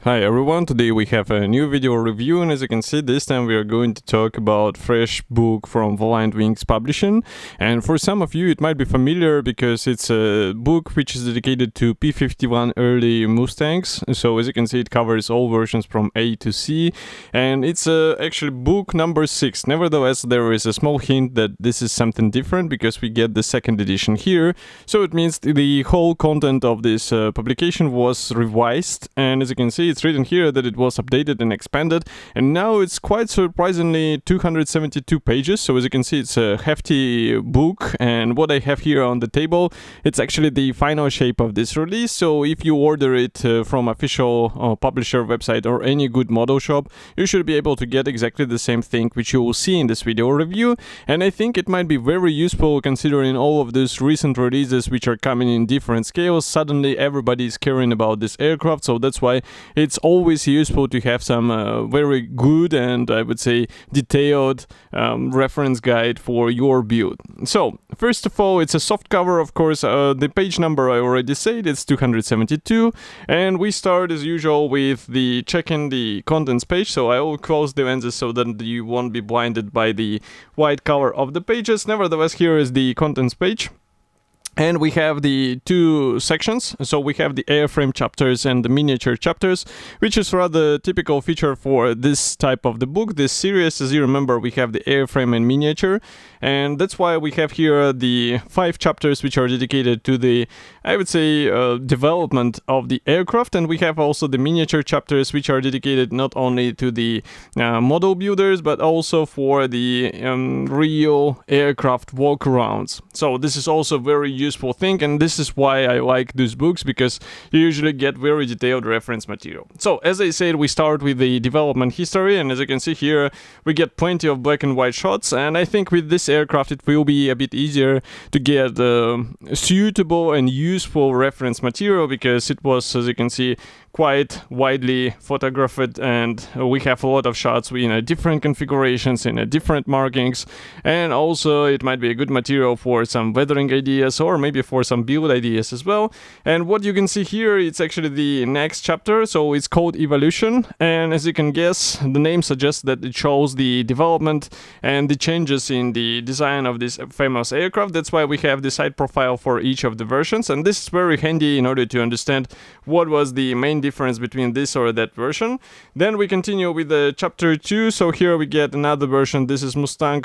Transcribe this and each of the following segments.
Hi everyone, today we have a new video review, and as you can see, this time we are going to talk about fresh book from Valiant Publishing. And for some of you it might be familiar because it's a book which is dedicated to P-51 early Mustangs. So as you can see, it covers all versions from A to C, and it's actually book number 6. Nevertheless, there is a small hint that this is something different because we get the second edition here. So it means the whole content of this publication was revised, and as you can see, it's written here that it was updated and expanded, and now it's quite surprisingly 272 pages. So as you can see, it's a hefty book, and what I have here on the table, it's actually the final shape of this release. So if you order it from official publisher website or any good model shop, you should be able to get exactly the same thing which you will see in this video review. And I think it might be very useful considering all of these recent releases which are coming in different scales. Suddenly everybody is caring about this aircraft, so that's why it's always useful to have some very good and I would say detailed reference guide for your build. So first of all, it's a soft cover, of course. The page number I already said, it's 272, and we start as usual with the checking the contents page. So I will close the lenses so that you won't be blinded by the white color of the pages. Nevertheless, here is the contents page. And we have the two sections. So we have the airframe chapters and the miniature chapters, which is rather typical feature for this type of the book, this series. As you remember, we have the airframe and miniature, and that's why we have here the 5 chapters which are dedicated to the, I would say, development of the aircraft, and we have also the miniature chapters which are dedicated not only to the model builders but also for the real aircraft walkarounds. So this is also very useful thing, and this is why I like these books, because you usually get very detailed reference material. So as I said, we start with the development history, and as you can see here, we get plenty of black and white shots, and I think with this aircraft it will be a bit easier to get suitable and useful reference material, because it was, as you can see, quite widely photographed, and we have a lot of shots in different configurations, in different markings, and also it might be a good material for some weathering ideas or maybe for some build ideas as well. And what you can see here, it's actually the next chapter, so it's called Evolution, and as you can guess, the name suggests that it shows the development and the changes in the design of this famous aircraft. That's why we have the side profile for each of the versions, and this is very handy in order to understand what was the main difference between this or that version. Then we continue with the chapter 2. So here we get another version. This is Mustang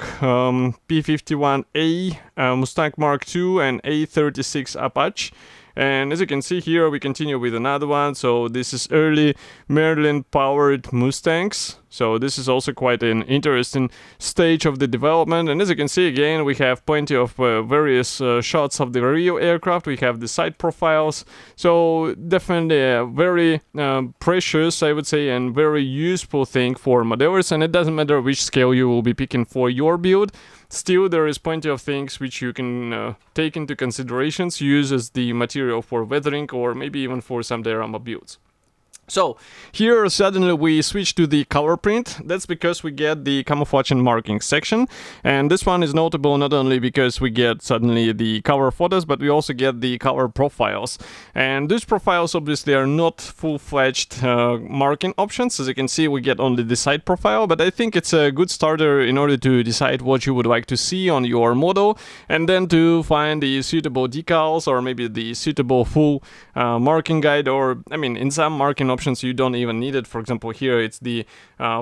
P-51A, Mustang Mark II, and A36 Apache. And as you can see here, we continue with another one. So this is early Merlin powered Mustangs. So this is also quite an interesting stage of the development. And as you can see, again, we have plenty of various shots of the real aircraft. We have the side profiles. So definitely a very precious, I would say, and very useful thing for modelers. And it doesn't matter which scale you will be picking for your build. Still, there is plenty of things which you can take into considerations, use as the material for weathering or maybe even for some diorama builds. So here suddenly we switch to the color print. That's because we get the camouflage and marking section, and this one is notable not only because we get suddenly the cover photos, but we also get the color profiles. And these profiles obviously are not full-fledged marking options. As you can see, we get only the side profile, but I think it's a good starter in order to decide what you would like to see on your model, and then to find the suitable decals or maybe the suitable full marking guide, or I mean, in some marking options you don't even need it. For example, here it's the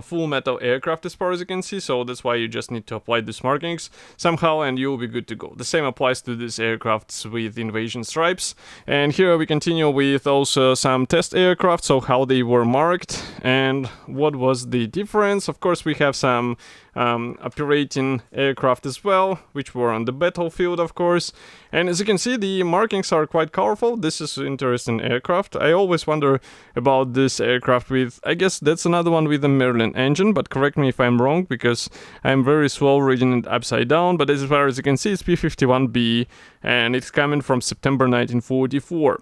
full metal aircraft as far as you can see, so that's why you just need to apply these markings somehow and you'll be good to go. The same applies to these aircrafts with invasion stripes. And here we continue with also some test aircraft, so how they were marked and what was the difference. Of course, we have some operating aircraft as well, which were on the battlefield, of course. And as you can see, the markings are quite colorful. This is an interesting aircraft. I always wonder about this aircraft with, I guess that's another one with a Merlin engine, but correct me if I'm wrong, because I'm very slow reading it upside down. But as far as you can see, it's P-51B, and it's coming from September 1944.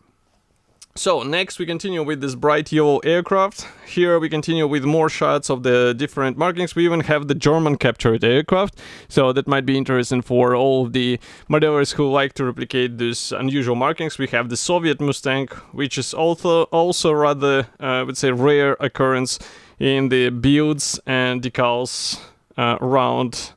So next we continue with this bright yellow aircraft. Here we continue with more shots of the different markings. We even have the German captured aircraft, so that might be interesting for all of the modelers who like to replicate these unusual markings. We have the Soviet Mustang, which is also rather, I would say, rare occurrence in the builds and decals around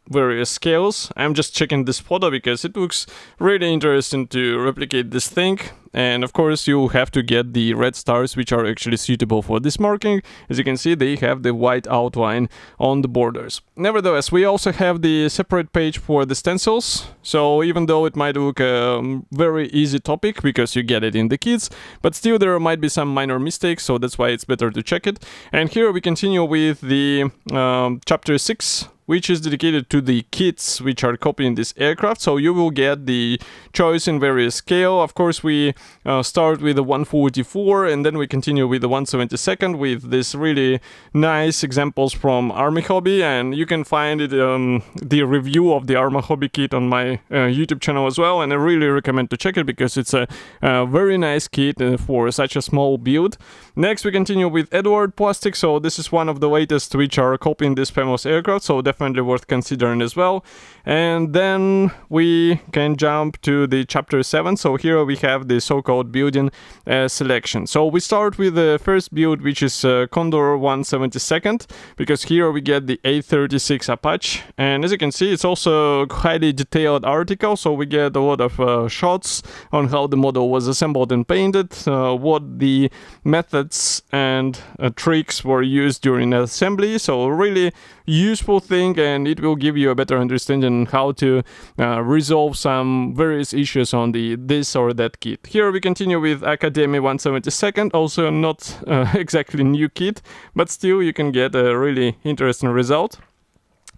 various scales. I'm just checking this photo because it looks really interesting to replicate this thing. And of course you have to get the red stars, which are actually suitable for this marking. As you can see, they have the white outline on the borders. Nevertheless, we also have the separate page for the stencils. So even though it might look a very easy topic because you get it in the kits, but still there might be some minor mistakes, so that's why it's better to check it. And here we continue with the chapter 6, which is dedicated to the kits which are copying this aircraft. So you will get the choice in various scale. Of course, we start with the 144 and then we continue with the 172nd with this really nice examples from Army Hobby, and you can find it the review of the Army Hobby kit on my YouTube channel as well, and I really recommend to check it because it's a very nice kit for such a small build. Next we continue with Edward plastic. So this is one of the latest which are copying this famous aircraft, so definitely worth considering as well. And then we can jump to the chapter 7. So here we have the so-called building selection. So we start with the first build, which is Condor 172nd, because here we get the A36 Apache, and as you can see it's also highly detailed article, so we get a lot of shots on how the model was assembled and painted, what the methods and tricks were used during assembly. So really useful thing, and it will give you a better understanding how to resolve some various issues on the this or that kit. Here we continue with Academy 172nd, also not exactly new kit, but still you can get a really interesting result.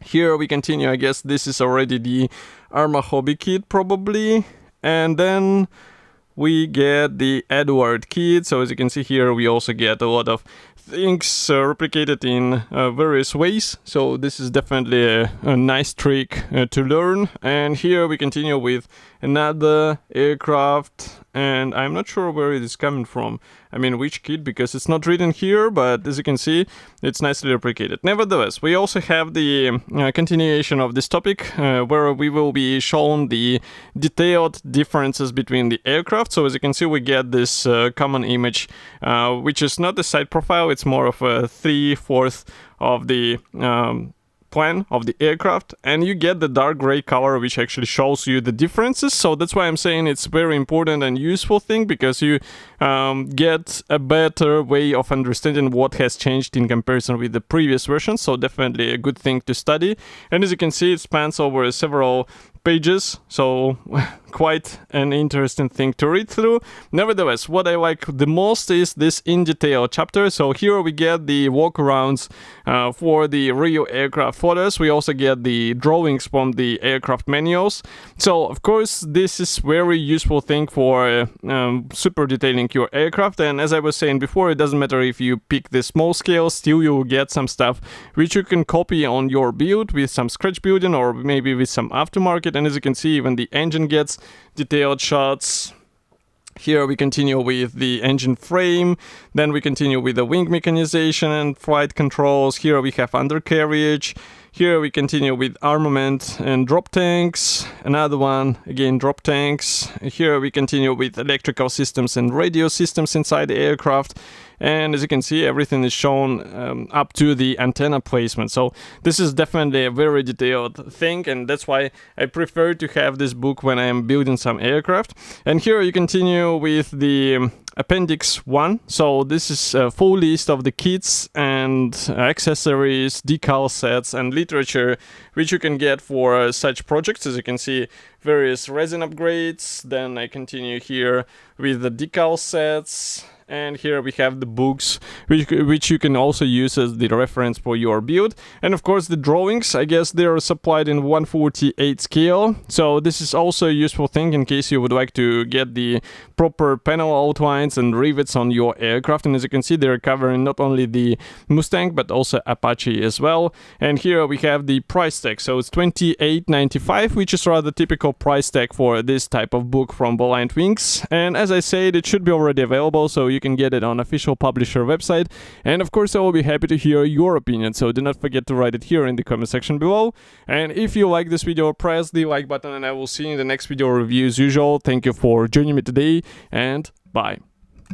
Here we continue, I guess this is already the Arma Hobby kit probably, and then we get the Edward kit. So as you can see here, we also get a lot of things replicated in various ways. So this is definitely a nice trick to learn. And here we continue with another aircraft, and I'm not sure where it is coming from. I mean, which kit, because it's not written here, but as you can see, it's nicely replicated. Nevertheless, we also have the continuation of this topic, where we will be shown the detailed differences between the aircraft. So as you can see, we get this common image, which is not a side profile, it's more of a 3/4 of the plan of the aircraft, and you get the dark gray color which actually shows you the differences. So that's why I'm saying it's very important and useful thing, because you get a better way of understanding what has changed in comparison with the previous version. So definitely a good thing to study, and as you can see, it spans over several pages, so quite an interesting thing to read through. Nevertheless, what I like the most is this in detail chapter. So here we get the walkarounds for the real aircraft photos. We also get the drawings from the aircraft manuals. So of course this is very useful thing for super detailing your aircraft, and as I was saying before, it doesn't matter if you pick the small scale, still you will get some stuff which you can copy on your build with some scratch building or maybe with some aftermarket. And as you can see, even the engine gets detailed shots. Here we continue with the engine frame, then we continue with the wing mechanization and flight controls. Here we have undercarriage. Here we continue with armament and drop tanks. Another one, again drop tanks. Here we continue with electrical systems and radio systems inside the aircraft. And as you can see, everything is shown up to the antenna placement. So this is definitely a very detailed thing, and that's why I prefer to have this book when I am building some aircraft. And here you continue with the Appendix 1. So this is a full list of the kits and accessories, decal sets and literature which you can get for such projects. As you can see, various resin upgrades. Then I continue here with the decal sets, And here we have the books, which you can also use as the reference for your build. And of course the drawings, I guess they are supplied in 1/48 scale. So this is also a useful thing in case you would like to get the proper panel outlines and rivets on your aircraft. And as you can see, they're covering not only the Mustang but also Apache as well. And here we have the price tag. So it's $28.95, which is rather typical price tag for this type of book from Valiant Wings. And as I said, it should be already available, so you can get it on official publisher website. And of course I will be happy to hear your opinion, so do not forget to write it here in the comment section below. And if you like this video, press the like button, and I will see you in the next video review as usual. Thank you for joining me today, and bye.